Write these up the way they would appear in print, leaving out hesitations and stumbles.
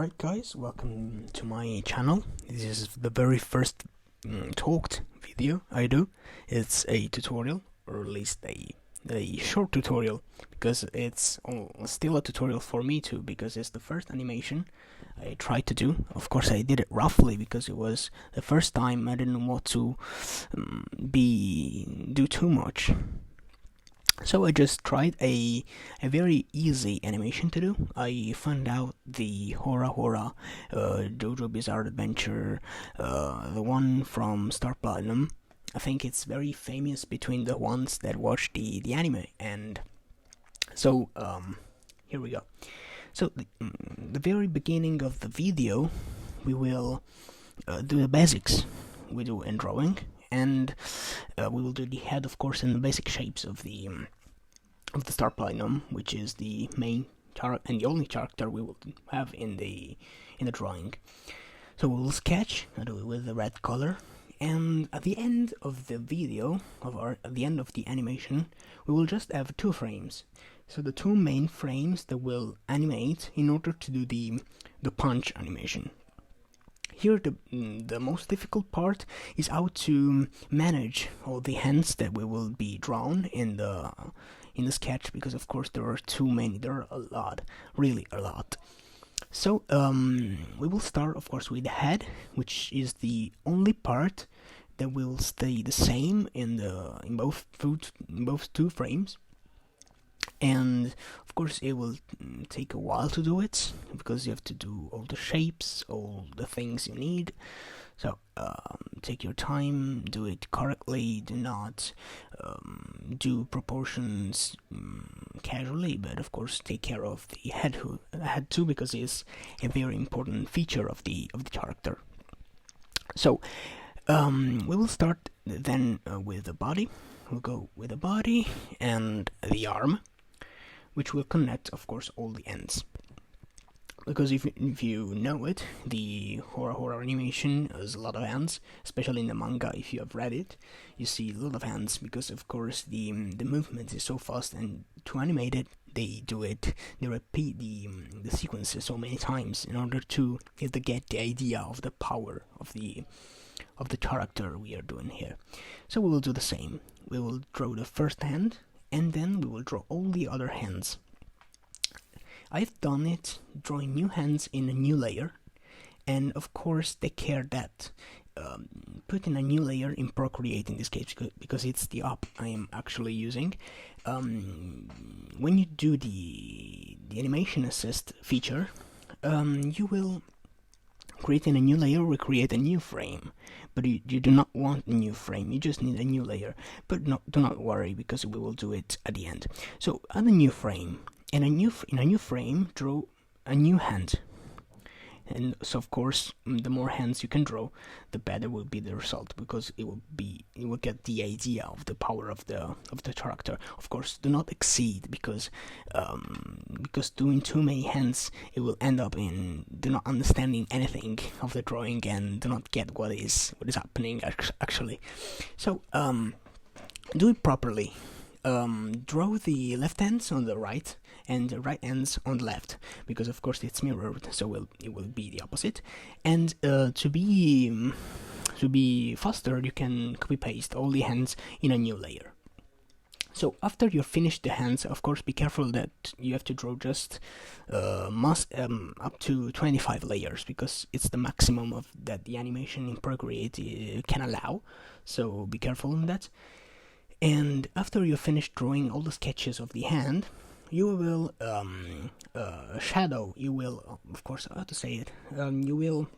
Alright guys, welcome to my channel. This is the very first talked video I do. It's a tutorial, or at least a short tutorial, because it's still a tutorial for me too, because it's the first animation I tried to do. Of course I did it roughly because it was the first time. I didn't want to do too much. So I just tried a very easy animation to do. I found out the Hora JojoBizzarreAdventure, the one from Star Platinum. I think it's very famous between the ones that watch the anime, and so here we go. So the very beginning of the video, we will do the basics. We do in drawing. And we will do the head, of course, and the basic shapes of the Star Platinum, which is the main character and the only character we will have in the drawing. So we will sketch. I do it with the red color, and at the end of the video, at the end of the animation, we will just have two frames. So the two main frames that will animate in order to do the punch animation. Here the most difficult part is how to manage all the hands that we will be drawn in the sketch, because of course there are too many. There are a lot, really a lot. So we will start, of course, with the head, which is the only part that will stay the same in both two frames. And of course it will take a while to do it, because you have to do all the shapes, all the things you need. So take your time, do it correctly, do not do proportions casually, but of course take care of the head too, because it's a very important feature of the character. So we will start then with the body. We'll go with the body and the arm, which will connect, of course, all the ends. Because if you know it, the Hora animation has a lot of hands, especially in the manga. If you have read it, you see a lot of hands, because of course the movement is so fast, and to animate it, they repeat the sequences so many times in order to get the idea of the power of the character we are doing here. So we will do the same. We will draw the first hand, and then we will draw all the other hands. I've done it drawing new hands in a new layer, and of course take care that putting a new layer in Procreate in this case, because it's the app I am actually using. When you do the animation assist feature, you will create in a new layer, recreate a new frame, but you do not want a new frame, you just need a new layer. But do not worry, because we will do it at the end. So add a new frame, and in a new frame draw a new hand. And so of course the more hands you can draw, the better will be the result, because it will get the idea of the power of the character. Of course, do not exceed, because doing too many hands, it will end up in do not understanding anything of the drawing and do not get what is happening actually. So do it properly. Draw the left hands on the right and the right hands on the left, because of course it's mirrored, so it will be the opposite. And to be faster, you can copy paste all the hands in a new layer. So after you finish the hands, of course be careful that you have to draw just up to 25 layers, because it's the maximum of that the animation in Procreate can allow, so be careful on that. And after you finish drawing all the sketches of the hand, you will shadow. You will, of course, how to say it? You will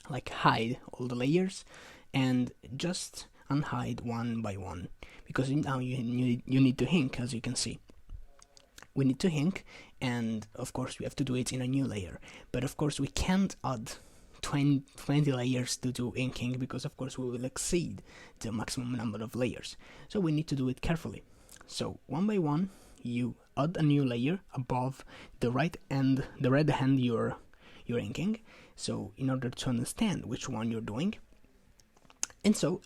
like hide all the layers and just unhide one by one, because now you need to ink, as you can see. We need to ink, and of course we have to do it in a new layer. But of course we can't add 20 layers to do inking, because of course we will exceed the maximum number of layers. So we need to do it carefully. So one by one, you add a new layer above the right and the red hand you're inking, so in order to understand which one you're doing. And so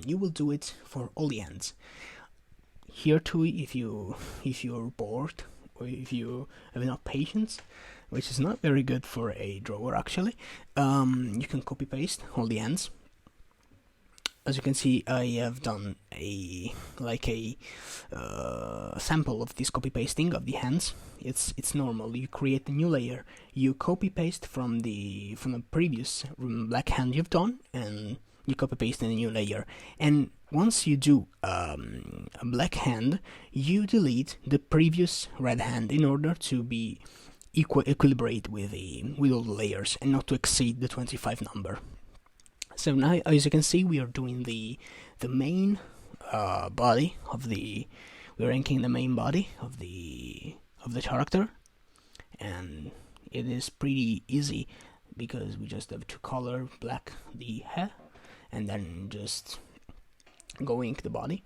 you will do it for all the ends. Here too, if you're bored, or if you have enough patience, which is not very good for a drawer actually. You can copy paste all the ends. As you can see, I have done a sample of this copy pasting of the hands. It's normal. You create a new layer, you copy paste from the previous black hand you've done, and you copy paste in a new layer. And once you do a black hand, you delete the previous red hand in order to be equilibrate with all the layers and not to exceed the 25 number. So now, as you can see, we are doing the main body of we're inking the main body of the character, and it is pretty easy because we just have to color black the hair and then just go ink the body.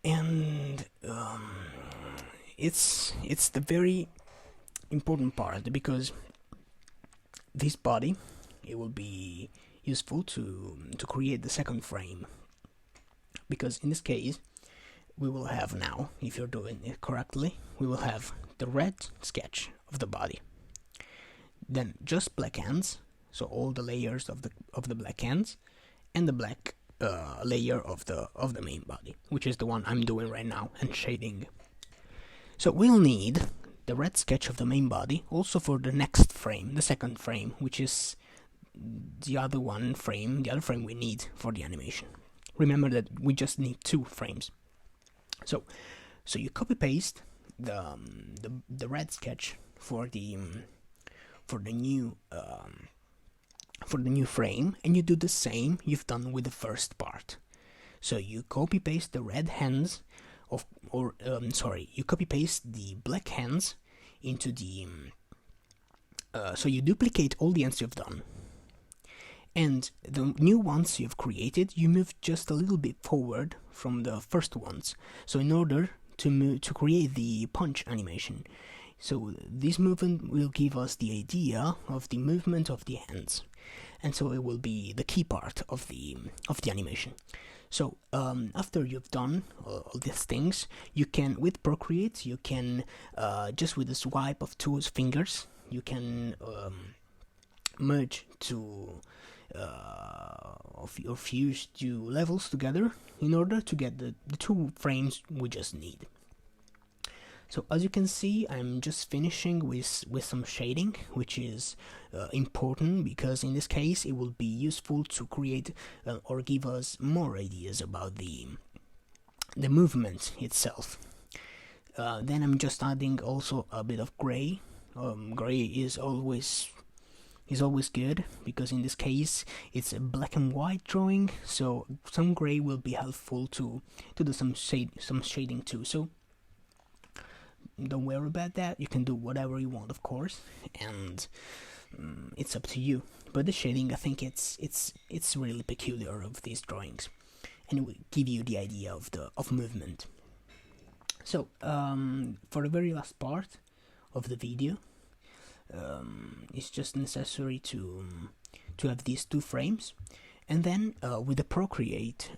And it's the very important part, because this body, it will be useful to create the second frame, because in this case we will have, now if you're doing it correctly, we will have the red sketch of the body, then just black hands, so all the layers of the black hands, and the black layer of the main body, which is the one I'm doing right now and shading. So we'll need the red sketch of the main body also for the next frame, the second frame, which is the other frame we need for the animation. Remember that we just need 2 frames. So you copy paste the red sketch for the new frame, and you do the same you've done with the first part. So you copy paste the red hands you copy paste the black hands into the so you duplicate all the ends you've done. And the new ones you've created, you move just a little bit forward from the first ones. So in order to create the punch animation. So this movement will give us the idea of the movement of the hands. And so it will be the key part of the animation. So after you've done all these things, you can, with Procreate, you can just with a swipe of 2 fingers, you can merge or fuse 2 levels together in order to get the 2 frames we just need. So as you can see, I'm just finishing with some shading, which is important, because in this case it will be useful to create or give us more ideas about the movement itself. Then I'm just adding also a bit of gray. Gray is always good, because in this case it's a black and white drawing, so some gray will be helpful to do some shading too. So don't worry about that, you can do whatever you want, of course, and it's up to you. But the shading, I think it's really peculiar of these drawings, and it will give you the idea of movement. So for the very last part of the video, it's just necessary to have these 2 frames, and then with the Procreate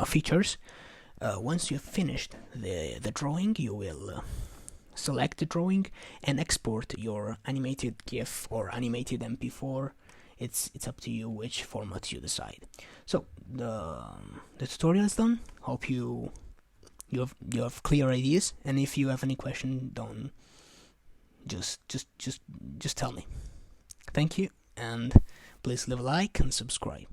features, once you've finished the drawing, you will select the drawing and export your animated GIF or animated MP4. It's up to you which format you decide. So the tutorial is done. Hope you have clear ideas, and if you have any question, don't just tell me. Thank you, and please leave a like and subscribe.